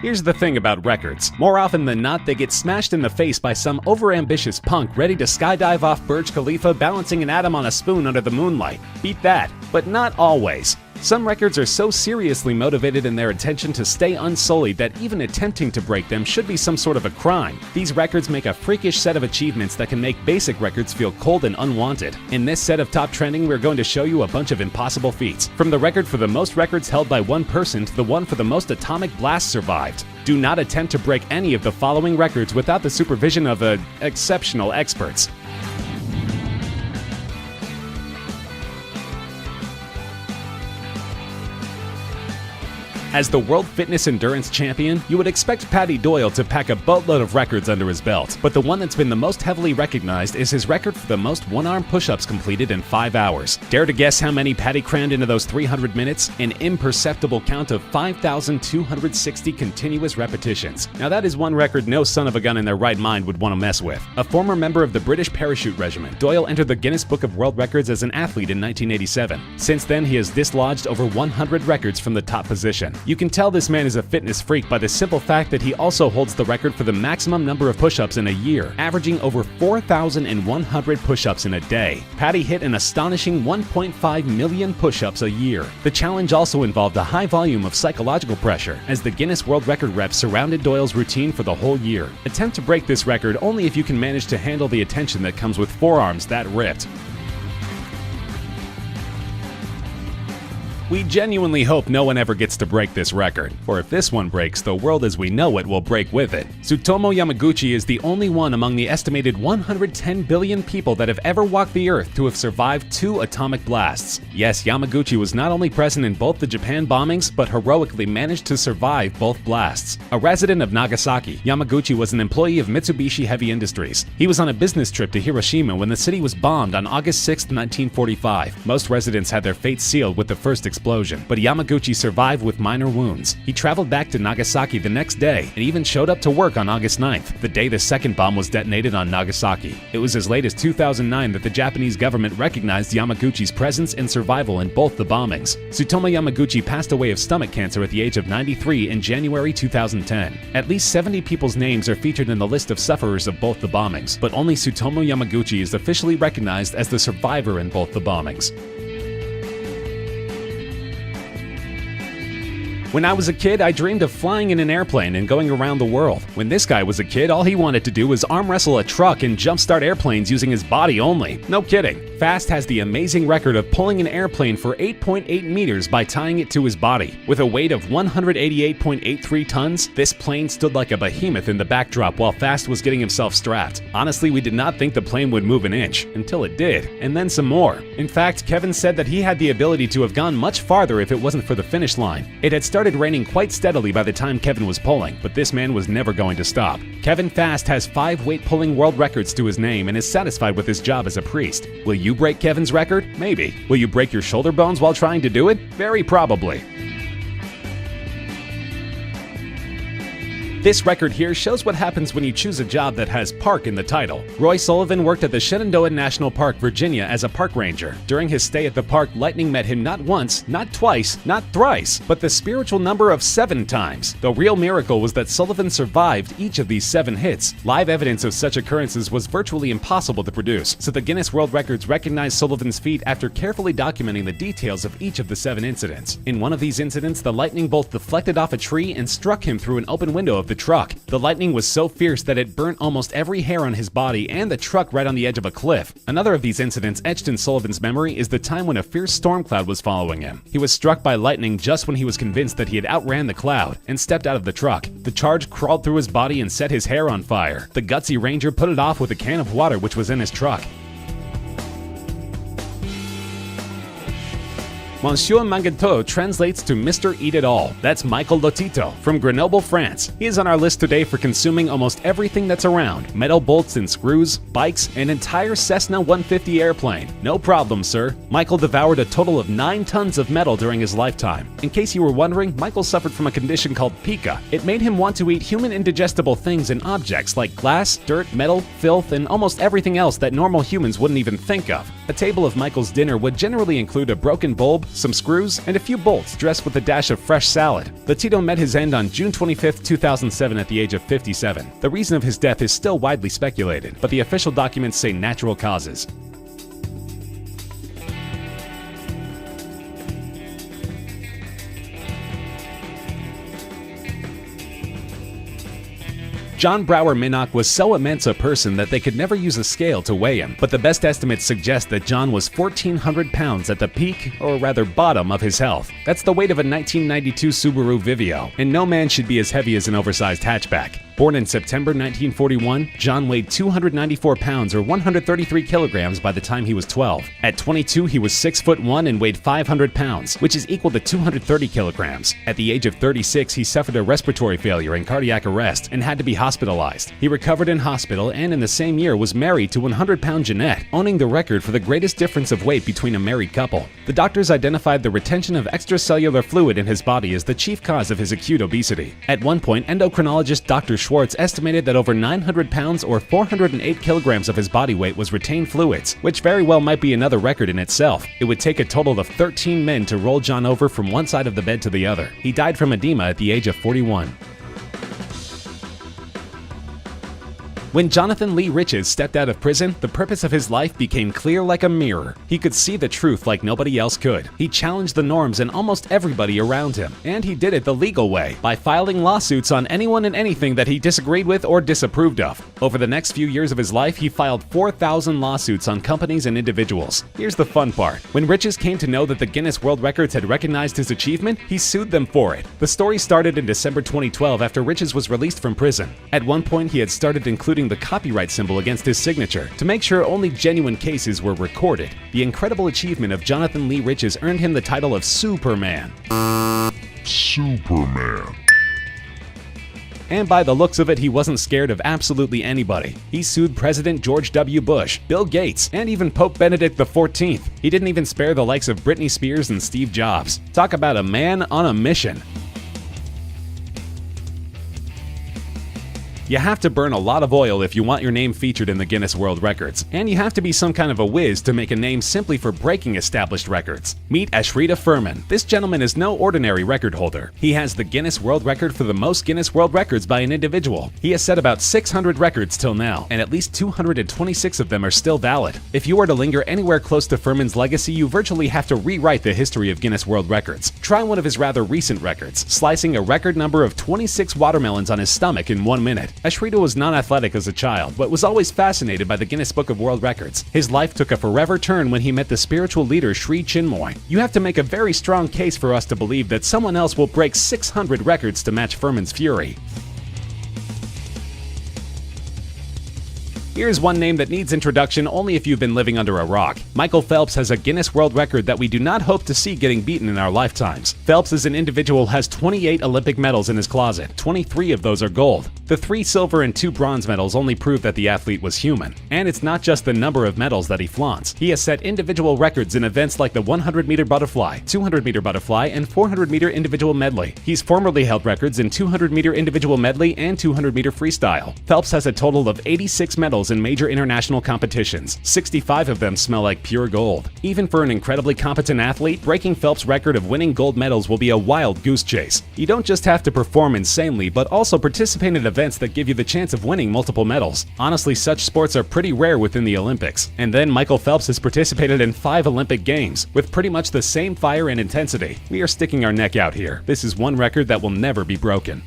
Here's the thing about records. More often than not, they get smashed in the face by some overambitious punk ready to skydive off Burj Khalifa balancing an atom on a spoon under the moonlight. Beat that. But not always. Some records are so seriously motivated in their intention to stay unsullied that even attempting to break them should be some sort of a crime. These records make a freakish set of achievements that can make basic records feel cold and unwanted. In this set of Top Trending, we're going to show you a bunch of impossible feats. From the record for the most records held by one person to the one for the most atomic blasts survived. Do not attempt to break any of the following records without the supervision of exceptional experts. As the World Fitness Endurance Champion, you would expect Paddy Doyle to pack a boatload of records under his belt, but the one that's been the most heavily recognized is his record for the most one-arm push-ups completed in 5 hours. Dare to guess how many Paddy crammed into those 300 minutes? An imperceptible count of 5,260 continuous repetitions. Now that is one record no son of a gun in their right mind would want to mess with. A former member of the British Parachute Regiment, Doyle entered the Guinness Book of World Records as an athlete in 1987. Since then, he has dislodged over 100 records from the top position. You can tell this man is a fitness freak by the simple fact that he also holds the record for the maximum number of push-ups in a year, averaging over 4,100 push-ups in a day. Paddy hit an astonishing 1.5 million push-ups a year. The challenge also involved a high volume of psychological pressure, as the Guinness World Record reps surrounded Doyle's routine for the whole year. Attempt to break this record only if you can manage to handle the attention that comes with forearms that ripped. We genuinely hope no one ever gets to break this record, for if this one breaks, the world as we know it will break with it. Tsutomu Yamaguchi is the only one among the estimated 110 billion people that have ever walked the earth to have survived 2 atomic blasts. Yes, Yamaguchi was not only present in both the Japan bombings, but heroically managed to survive both blasts. A resident of Nagasaki, Yamaguchi was an employee of Mitsubishi Heavy Industries. He was on a business trip to Hiroshima when the city was bombed on August 6, 1945. Most residents had their fate sealed with the first explosion, but Yamaguchi survived with minor wounds. He traveled back to Nagasaki the next day and even showed up to work on August 9th, the day the second bomb was detonated on Nagasaki. It was as late as 2009 that the Japanese government recognized Yamaguchi's presence and survival in both the bombings. Tsutomu Yamaguchi passed away of stomach cancer at the age of 93 in January 2010. At least 70 people's names are featured in the list of sufferers of both the bombings, but only Tsutomu Yamaguchi is officially recognized as the survivor in both the bombings. When I was a kid, I dreamed of flying in an airplane and going around the world. When this guy was a kid, all he wanted to do was arm wrestle a truck and jumpstart airplanes using his body only. No kidding. Fast has the amazing record of pulling an airplane for 8.8 meters by tying it to his body. With a weight of 188.83 tons, this plane stood like a behemoth in the backdrop while Fast was getting himself strapped. Honestly, we did not think the plane would move an inch, until it did, and then some more. In fact, Kevin said that he had the ability to have gone much farther if it wasn't for the finish line. It had started raining quite steadily by the time Kevin was pulling, but this man was never going to stop. Kevin Fast has 5 weight-pulling world records to his name and is satisfied with his job as a priest. Will you break Kevin's record? Maybe. Will you break your shoulder bones while trying to do it? Very probably. This record here shows what happens when you choose a job that has park in the title. Royce Sullivan worked at the Shenandoah National Park, Virginia as a park ranger. During his stay at the park, lightning met him not once, not twice, not thrice, but the spiritual number of 7 times. The real miracle was that Sullivan survived each of these 7 hits. Live evidence of such occurrences was virtually impossible to produce, so the Guinness World Records recognized Sullivan's feat after carefully documenting the details of each of the 7 incidents. In one of these incidents, the lightning bolt deflected off a tree and struck him through an open window of the truck. The lightning was so fierce that it burnt almost every hair on his body and the truck right on the edge of a cliff. Another of these incidents etched in Sullivan's memory is the time when a fierce storm cloud was following him. He was struck by lightning just when he was convinced that he had outran the cloud and stepped out of the truck. The charge crawled through his body and set his hair on fire. The gutsy ranger put it off with a can of water which was in his truck. Monsieur Mangetot translates to Mr. Eat It All. That's Michel Lotito from Grenoble, France. He is on our list today for consuming almost everything that's around. Metal bolts and screws, bikes, an entire Cessna 150 airplane. No problem, sir. Michel devoured a total of 9 tons of metal during his lifetime. In case you were wondering, Michel suffered from a condition called pica. It made him want to eat human indigestible things and objects like glass, dirt, metal, filth, and almost everything else that normal humans wouldn't even think of. A table of Michael's dinner would generally include a broken bulb, some screws, and a few bolts dressed with a dash of fresh salad. Lotito met his end on June 25, 2007 at the age of 57. The reason of his death is still widely speculated, but the official documents say natural causes. John Brower Minnock was so immense a person that they could never use a scale to weigh him, but the best estimates suggest that John was 1,400 pounds at the peak, or rather bottom, of his health. That's the weight of a 1992 Subaru Vivio, and no man should be as heavy as an oversized hatchback. Born in September 1941, John weighed 294 pounds or 133 kilograms by the time he was 12. At 22, he was 6'1" and weighed 500 pounds, which is equal to 230 kilograms. At the age of 36, he suffered a respiratory failure and cardiac arrest and had to be hospitalized. He recovered in hospital and in the same year was married to 100-pound Jeanette, owning the record for the greatest difference of weight between a married couple. The doctors identified the retention of extracellular fluid in his body as the chief cause of his acute obesity. At one point, endocrinologist Dr. Schwartz estimated that over 900 pounds or 408 kilograms of his body weight was retained fluids, which very well might be another record in itself. It would take a total of 13 men to roll John over from one side of the bed to the other. He died from edema at the age of 41. When Jonathan Lee Riches stepped out of prison, the purpose of his life became clear like a mirror. He could see the truth like nobody else could. He challenged the norms and almost everybody around him. And he did it the legal way, by filing lawsuits on anyone and anything that he disagreed with or disapproved of. Over the next few years of his life, he filed 4,000 lawsuits on companies and individuals. Here's the fun part. When Riches came to know that the Guinness World Records had recognized his achievement, he sued them for it. The story started in December 2012 after Riches was released from prison. At one point, he had started including the copyright symbol against his signature to make sure only genuine cases were recorded. The incredible achievement of Jonathan Lee Riches earned him the title of Superman. And by the looks of it, he wasn't scared of absolutely anybody. He sued President George W. Bush, Bill Gates, and even Pope Benedict XIV. He didn't even spare the likes of Britney Spears and Steve Jobs. Talk about a man on a mission. You have to burn a lot of oil if you want your name featured in the Guinness World Records, and you have to be some kind of a whiz to make a name simply for breaking established records. Meet Ashrita Furman. This gentleman is no ordinary record holder. He has the Guinness World Record for the most Guinness World Records by an individual. He has set about 600 records till now, and at least 226 of them are still valid. If you were to linger anywhere close to Furman's legacy, you virtually have to rewrite the history of Guinness World Records. Try one of his rather recent records, slicing a record number of 26 watermelons on his stomach in 1 minute. Ashrita was non-athletic as a child, but was always fascinated by the Guinness Book of World Records. His life took a forever turn when he met the spiritual leader Sri Chinmoy. You have to make a very strong case for us to believe that someone else will break 600 records to match Furman's fury. Here's one name that needs introduction only if you've been living under a rock. Michael Phelps has a Guinness World Record that we do not hope to see getting beaten in our lifetimes. Phelps as an individual has 28 Olympic medals in his closet. 23 of those are gold. The 3 silver and 2 bronze medals only prove that the athlete was human. And it's not just the number of medals that he flaunts. He has set individual records in events like the 100-meter butterfly, 200-meter butterfly, and 400-meter individual medley. He's formerly held records in 200-meter individual medley and 200-meter freestyle. Phelps has a total of 86 medals in major international competitions. 65 of them smell like pure gold. Even for an incredibly competent athlete, breaking Phelps' record of winning gold medals will be a wild goose chase. You don't just have to perform insanely, but also participate in events that give you the chance of winning multiple medals. Honestly, such sports are pretty rare within the Olympics. And then Michael Phelps has participated in 5 Olympic Games, with pretty much the same fire and intensity. We are sticking our neck out here. This is one record that will never be broken.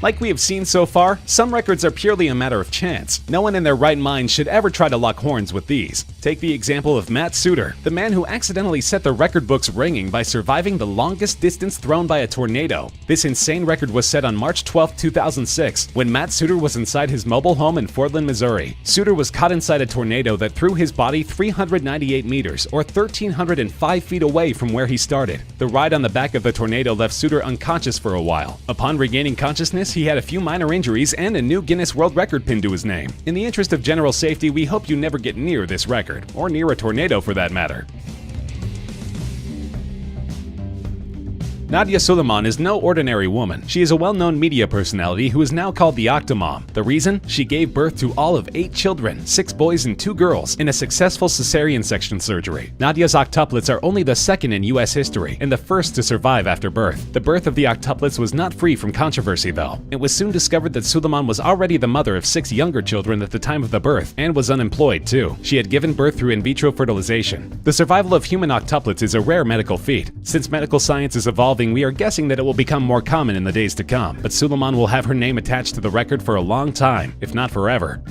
Like we have seen so far, some records are purely a matter of chance. No one in their right mind should ever try to lock horns with these. Take the example of Matt Suter, the man who accidentally set the record books ringing by surviving the longest distance thrown by a tornado. This insane record was set on March 12, 2006, when Matt Suter was inside his mobile home in Fordland, Missouri. Suter was caught inside a tornado that threw his body 398 meters, or 1,305 feet away from where he started. The ride on the back of the tornado left Suter unconscious for a while. Upon regaining consciousness, he had a few minor injuries and a new Guinness World Record pinned to his name. In the interest of general safety, we hope you never get near this record, or near a tornado for that matter. Nadia Suleiman is no ordinary woman. She is a well-known media personality who is now called the Octomom. The reason? She gave birth to all of 8 children, 6 boys and 2 girls, in a successful cesarean section surgery. Nadia's octuplets are only the second in US history, and the first to survive after birth. The birth of the octuplets was not free from controversy though. It was soon discovered that Suleiman was already the mother of 6 younger children at the time of the birth, and was unemployed too. She had given birth through in vitro fertilization. The survival of human octuplets is a rare medical feat. Since medical science is evolving, we are guessing that it will become more common in the days to come, but Suleiman will have her name attached to the record for a long time, if not forever.